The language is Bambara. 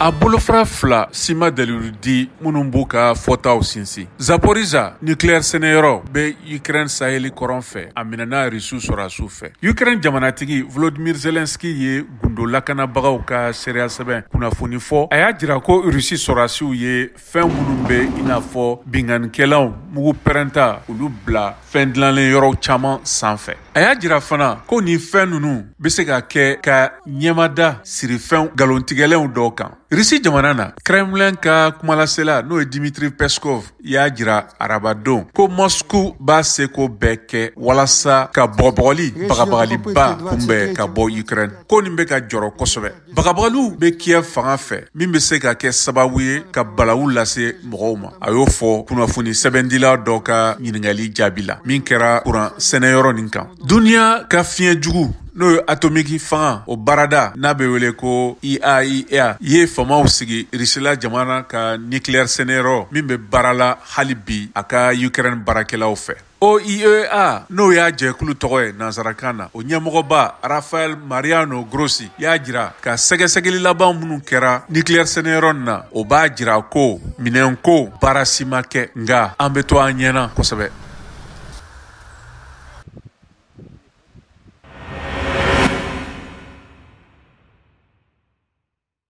A bolofara fila sima dalilu di minnu b'u ka fɔtaw sinsin. Zaporizhzhia nucléaire sɛnɛyɔrɔ bɛ Ukraine saheli kɔrɔn fɛ a minɛna Rusiw sɔrɔdasiw fɛ. Ukraine jamanatigi Volodymyr Zelensky ye gundo lakanabagaw ka seereya sɛbɛn kunnafoni fɔ. A y'a jira ko Rusi sɔrɔdasiw ye fɛn minnu bɛ i n'a fɔ binganikɛlanw, mugu pɛrɛnta olu bila fɛn dilanlen yɔrɔ caman sanfɛ. A y'a jira fana ko nin fɛn ninnu bɛ se ka kɛ ka ɲɛmada siri fɛn galontigɛlenw dɔw kan. Rusi jamana na Kremlin ka kumalasela n'o ye Dmitry Peskov y'a jira arabadon ko Moscou b'a seko bɛɛ kɛ walasa ka bɔgɔbɔgɔli bagabagaliba kunbɛn ka bɔ Ukraine. Ko nin bɛ ka jɔrɔ kosɛbɛ. Bagabagaliw bɛ Kiev fanga fɛ min bɛ se ka kɛ sababu ye ka balawu lase mɔgɔw ma. A y'o fɔ kunnafoni sɛbɛndila dɔ ka ɲininkali jaabi la min kɛra kuran sɛnɛyɔrɔ nin kan. Duniya ka fiɲɛ jugu n'o ye atomiki fanga o baarada n'a bɛ wele ko IAEA ye famaw sigi Rusila jamana ka nucléaire sɛnɛyɔrɔ min bɛ baara la hali bi a ka Ukraine baarakɛlaw fɛ. OIEA n'o y'a jɛkulu tɔgɔ ye nanzarakan na o ɲɛmɔgɔba Rafael Mariano Grossi y'a jira ka sɛgɛsɛgɛli laban minnu kɛra nucléaire sɛnɛyɔrɔ nin na o b'a jira ko minɛnko baara si ma kɛ nka an bɛ to an ɲɛna kosɛbɛ.